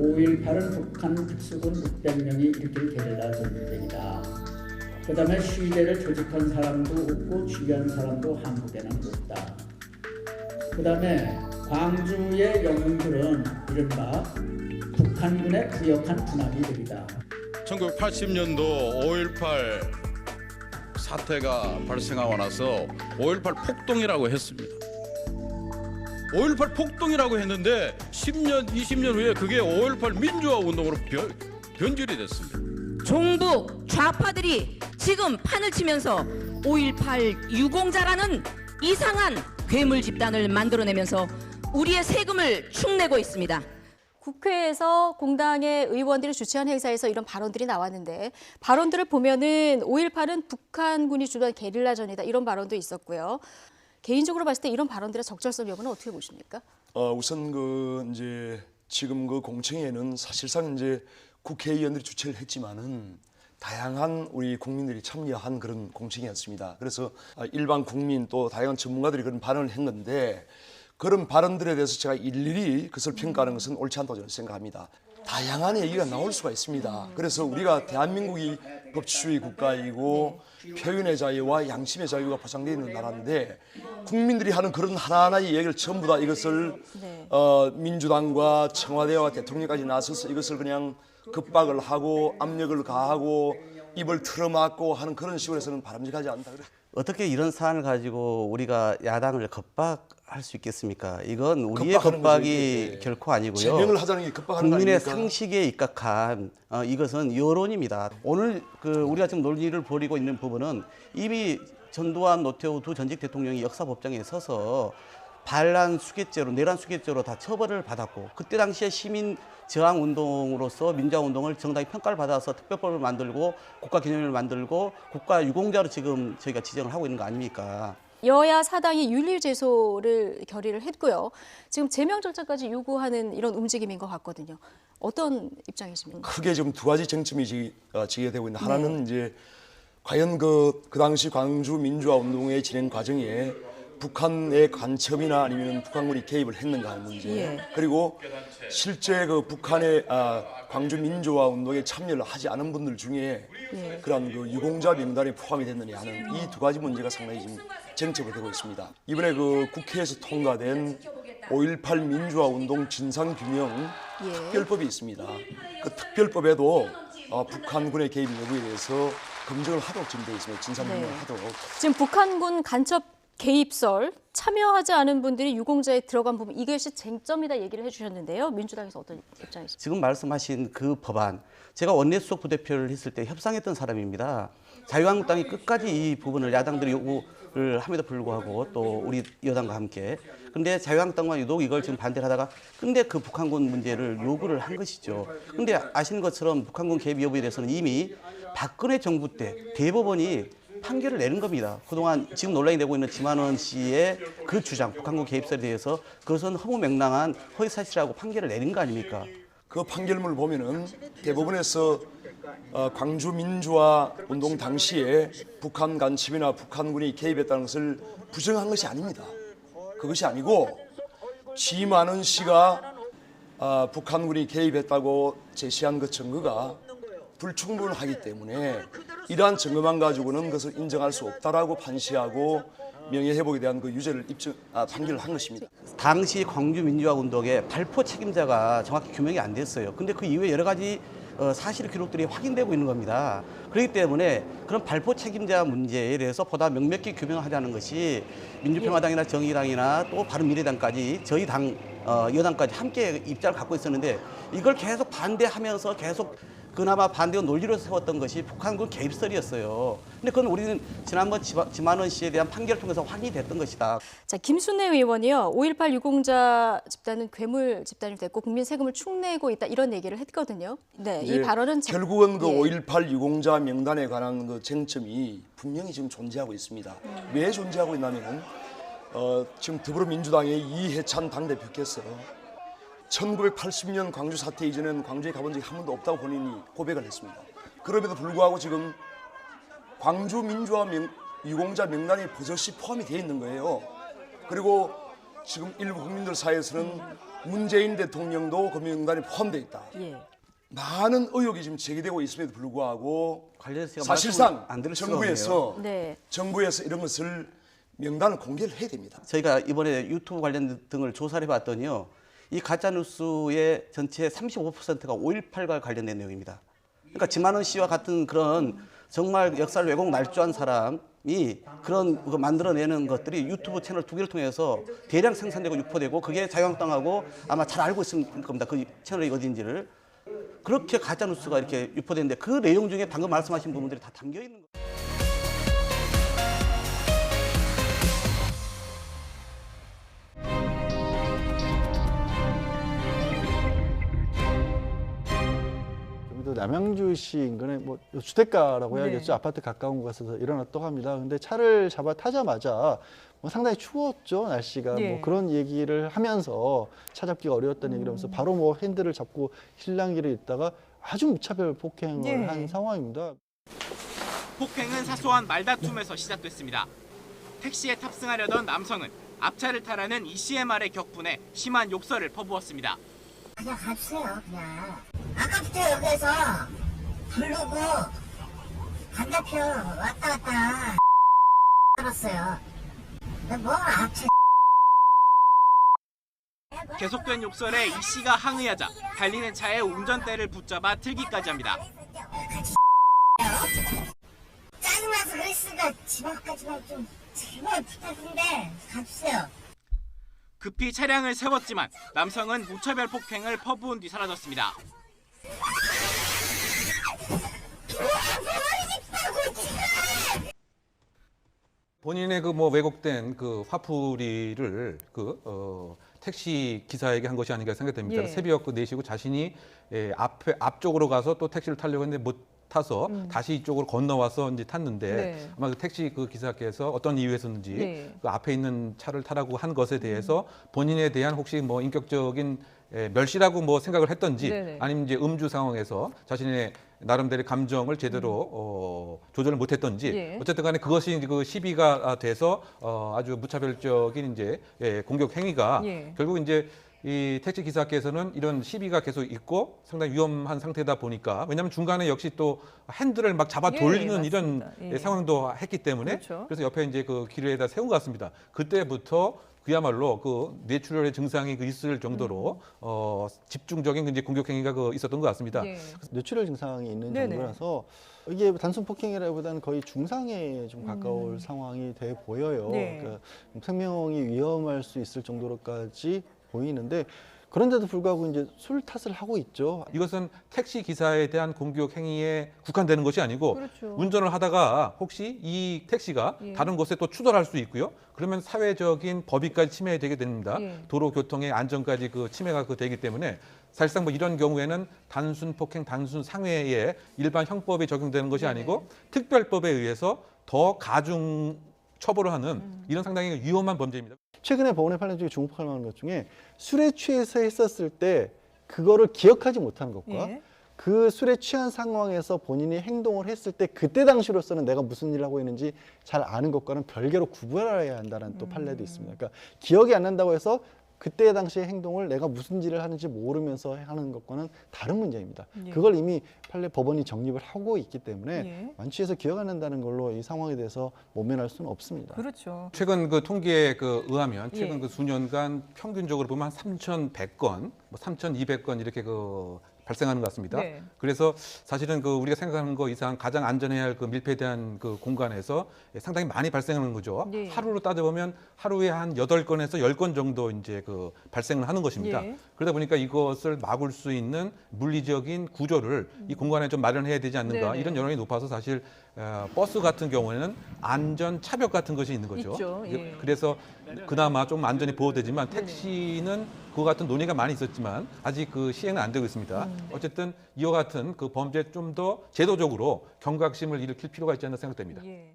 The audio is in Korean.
5.18은 북한 특수군 600명이 일으킨 게릴라 전쟁이다. 그 다음에 시위대를 조직한 사람도 없고 지휘한 사람도 한국에는 없다. 그 다음에 광주의 영웅들은 이른바 북한군에 부역한 군함이들이다. 1980년도 5.18 사태가 발생하고 나서 5.18 폭동이라고 했습니다. 5.18 폭동이라고 했는데 10년, 20년 후에 그게 5.18 민주화 운동으로 변질이 됐습니다. 종북 좌파들이 지금 판을 치면서 5.18 유공자라는 이상한 괴물 집단을 만들어내면서 우리의 세금을 축내고 있습니다. 국회에서 공당의 의원들이 주최한 행사에서 이런 발언들이 나왔는데 발언들을 보면은 5.18은 북한군이 주도한 게릴라전이다 이런 발언도 있었고요. 개인적으로 봤을 때 이런 발언들의 적절성 여부는 어떻게 보십니까? 우선 이제 지금 공청회는 사실상 이제 국회의원들이 주최를 했지만은 다양한 우리 국민들이 참여한 그런 공청회였습니다. 그래서 일반 국민 또 다양한 전문가들이 그런 발언을 했는데 그런 발언들에 대해서 제가 일일이 그것을 평가하는 것은 옳지 않다고 저는 생각합니다. 다양한 얘기가 나올 수가 있습니다. 그래서 우리가 대한민국이 법치주의 국가이고 표현의 자유와 양심의 자유가 보장되어 있는 나라인데 국민들이 하는 그런 하나하나의 얘기를 전부 다 이것을 민주당과 청와대와 대통령까지 나서서 이것을 그냥 급박을 하고 압력을 가하고 입을 틀어막고 하는 그런 식으로 해서는 바람직하지 않다. 어떻게 이런 사안을 가지고 우리가 야당을 겁박할 수 있겠습니까? 이건 우리의 겁박이 결코 아니고요. 제명을 하자는 게 겁박하는 거 아닙니까? 국민의 상식에 입각한 이것은 여론입니다. 오늘 우리가 지금 논의를 벌이고 있는 부분은 이미 전두환, 노태우 두 전직 대통령이 역사법정에 서서 반란 수괴죄로, 내란 수괴죄로 다 처벌을 받았고 그때 당시에 시민 저항 운동으로서 민주화 운동을 정당히 평가를 받아서 특별법을 만들고 국가 기념일을 만들고 국가 유공자로 지금 저희가 지정을 하고 있는 거 아닙니까? 여야 사당이 윤리제소를 결의를 했고요. 지금 제명 절차까지 요구하는 이런 움직임인 것 같거든요. 어떤 입장이십니까? 크게 지금 두 가지 쟁점이 제기되고 있는 하나는 이제 과연 그 당시 광주 민주화 운동의 진행 과정에 북한의 간첩이나 아니면 북한군이 개입을 했는가 하는 문제. 그리고 실제 북한의 광주 민주화 운동에 참여를 하지 않은 분들 중에 그런 유공자 명단에 포함이 됐느냐 하는 이 두 가지 문제가 상당히 지금 쟁점이 되고 있습니다. 이번에 국회에서 통과된 5.18 민주화 운동 진상규명 특별법이 있습니다. 그 특별법에도 북한군의 개입 여부에 대해서 검증을 하도록 지금 되어 있습니다. 진상규명을 하도록. 지금 북한군 간첩 개입설 참여하지 않은 분들이 유공자에 들어간 부분 이것이 쟁점이다 얘기를 해주셨는데요. 민주당에서 어떤 입장이십니까? 지금 말씀하신 그 법안 제가 원내수석 부대표를 했을 때 협상했던 사람입니다. 자유한국당이 끝까지 이 부분을 야당들이 요구를 함에도 불구하고 또 우리 여당과 함께 근데 자유한국당과 유독 이걸 지금 반대를 하다가 근데 그 북한군 문제를 요구를 한 것이죠. 근데 아시는 것처럼 북한군 개입 여부에 대해서는 이미 박근혜 정부 때 대법원이 판결을 내는 겁니다. 그동안 지금 논란이 되고 있는 지만원 씨의 그 주장, 북한군 개입설에 대해서 그것은 허무맹랑한 허위사실이라고 판결을 내린 거 아닙니까? 그 판결문을 보면은 대법원에서 광주 민주화 운동 당시에 북한 간첩이나 북한군이 개입했다는 것을 부정한 것이 아닙니다. 그것이 아니고 지만원 씨가 북한군이 개입했다고 제시한 그 증거가 불충분하기 때문에 이러한 증거만 가지고는 그것을 인정할 수 없다라고 판시하고 명예회복에 대한 그 유죄를 판결을 한 것입니다. 당시 광주 민주화 운동의 발포 책임자가 정확히 규명이 안 됐어요. 근데 그 이후에 여러 가지 사실 기록들이 확인되고 있는 겁니다. 그렇기 때문에 그런 발포 책임자 문제에 대해서 보다 명백히 규명을 하자는 것이 민주평화당이나 정의당이나 또 바른미래당까지 저희 당 여당까지 함께 입장을 갖고 있었는데 이걸 계속 반대하면서 계속 그나마 반대와 논리로 세웠던 것이 북한군 개입설이었어요. 근데 그건 우리는 지난번 지만원 씨에 대한 판결을 통해서 확인이 됐던 것이다. 자, 김순례 의원이요. 5.18 유공자 집단은 괴물 집단이 됐고 국민 세금을 축내고 있다 이런 얘기를 했거든요. 네, 이 발언은 결국은 5.18 유공자 명단에 관한 그 쟁점이 분명히 지금 존재하고 있습니다. 왜 존재하고 있냐면은 지금 더불어민주당의 이해찬 당대표께서 1980년 광주 사태 이전에는 광주에 가본 적이 한 번도 없다고 본인이 고백을 했습니다. 그럼에도 불구하고 지금 광주 민주화 유공자 명단에 버젓이 포함이 되어 있는 거예요. 그리고 지금 일부 국민들 사이에서는 문재인 대통령도 그 명단에 포함되어 있다. 예. 많은 의혹이 지금 제기되고 있음에도 불구하고 관련해서 사실상 안 들을 수가 정부에서 네. 이런 것을 명단을 공개를 해야 됩니다. 저희가 이번에 유튜브 관련 등을 조사를 해봤더니요, 이 가짜 뉴스의 전체 35%가 5.18과 관련된 내용입니다. 그러니까 지만원 씨와 같은 그런 정말 역사를 왜곡 날조한 사람이 그런 거 만들어내는 것들이 유튜브 채널 2개를 통해서 대량 생산되고 유포되고, 그게 자유한국당하고 아마 잘 알고 있을 겁니다. 그 채널이 어딘지를. 그렇게 가짜 뉴스가 이렇게 유포되는데 그 내용 중에 방금 말씀하신 부분들이 다 담겨 있는 거예요. 경기도 남양주시 인근에 뭐 주택가라고 네. 해야겠죠. 아파트 가까운 곳에서 일어났다고 합니다. 근데 차를 잡아 타자마자 뭐 상당히 추웠죠, 날씨가. 예. 뭐 그런 얘기를 하면서 차 잡기가 어려웠다는 얘기를 하면서 바로 뭐 핸들을 잡고 실랑이를 있다가 아주 무차별 폭행을 예. 한 상황입니다. 폭행은 사소한 말다툼에서 시작됐습니다. 택시에 탑승하려던 남성은 앞차를 타라는 이 씨의 말에 격분해 심한 욕설을 퍼부었습니다. 그냥 가주세요, 그냥. 아까부터 여기서 부르고 반대편 왔다 갔다 알았어요. 뭐 앞차 계속된 욕설에 이 씨가 항의하자 달리는 차의 운전대를 붙잡아 틀기까지 합니다. 같이 짜증나서 그랬으니까 집 앞까지만 좀 제발 부탁인데 가주세요. 급히 차량을 세웠지만 남성은 무차별 폭행을 퍼부은 뒤 사라졌습니다. 본인의 그 뭐 왜곡된 그 화풀이를 택시 기사에게 한 것이 아닌가 생각됩니다. 예. 새벽 4시고 자신이 앞쪽으로 가서 또 택시를 타려고 했는데 못 타서 다시 이쪽으로 건너와서 이제 탔는데 네. 아마 그 택시 그 기사께서 어떤 이유에서인지 네. 그 앞에 있는 차를 타라고 한 것에 대해서 본인에 대한 혹시 뭐 인격적인 멸시라고 뭐 생각을 했던지 네네. 아니면 이제 음주 상황에서 자신의 나름대로의 감정을 제대로 조절을 못했던지 예. 어쨌든 간에 그것이 그 시비가 돼서 아주 무차별적인 이제 공격 행위가 예. 결국 이제 이 택시 기사께서는 이런 시비가 계속 있고 상당히 위험한 상태다 보니까, 왜냐하면 중간에 역시 또 핸들을 막 잡아 예, 돌리는 이런 맞습니다. 예. 상황도 했기 때문에 그렇죠. 그래서 옆에 이제 그 길에다 세운 것 같습니다. 그때부터 그야말로 그 뇌출혈의 증상이 있을 정도로 집중적인 이제 공격 행위가 있었던 것 같습니다. 예. 뇌출혈 증상이 있는 네네. 정도라서 이게 단순 폭행이라기보다는 거의 중상에 좀 가까울 상황이 돼 보여요. 네. 그러니까 생명이 위험할 수 있을 정도로까지 보이는데, 그런데도 불구하고 이제 술 탓을 하고 있죠. 이것은 택시 기사에 대한 공격 행위에 국한되는 것이 아니고 그렇죠. 운전을 하다가 혹시 이 택시가 예. 다른 곳에 또 추돌할 수 있고요. 그러면 사회적인 법익까지 침해되게 됩니다. 예. 도로 교통의 안전까지 침해가 되기 때문에 사실상 뭐 이런 경우에는 단순 폭행, 단순 상해에 일반 형법이 적용되는 것이 아니고 특별법에 의해서 더 가중 처벌을 하는 이런 상당히 위험한 범죄입니다. 최근에 법원의 판례 중에 중폭할 만한 것 중에 술에 취해서 했었을 때 그거를 기억하지 못하는 것과 예. 그 술에 취한 상황에서 본인이 행동을 했을 때 그때 당시로서는 내가 무슨 일을 하고 있는지 잘 아는 것과는 별개로 구별해야 한다는 또 판례도 있습니다. 그러니까 기억이 안 난다고 해서 그때 당시의 행동을 내가 무슨 일을 하는지 모르면서 하는 것과는 다른 문제입니다. 예. 그걸 이미 판례 법원이 정립을 하고 있기 때문에 예. 만취해서 기억 안 난다는 걸로 이 상황에 대해서 모면할 수는 없습니다. 그렇죠. 최근 통계에 의하면 최근 예. 수년간 평균적으로 보면 한 3,100건, 뭐 3,200건 이렇게 발생하는 것 같습니다. 네. 그래서 사실은 우리가 생각하는 것 이상 가장 안전해야 할 밀폐된 공간에서 상당히 많이 발생하는 거죠. 네. 하루로 따져보면 하루에 한 8건에서 10건 정도 이제 발생을 하는 것입니다. 예. 그러다 보니까 이것을 막을 수 있는 물리적인 구조를 이 공간에 좀 마련해야 되지 않는가, 네네. 이런 여론이 높아서 사실 버스 같은 경우에는 안전 차벽 같은 것이 있는 거죠. 있죠. 예. 그래서 그나마 좀 안전이 보호되지만 택시는 그와 같은 논의가 많이 있었지만 아직 시행은 안 되고 있습니다. 어쨌든 이와 같은 범죄 좀 더 제도적으로 경각심을 일으킬 필요가 있지 않나 생각됩니다. 예.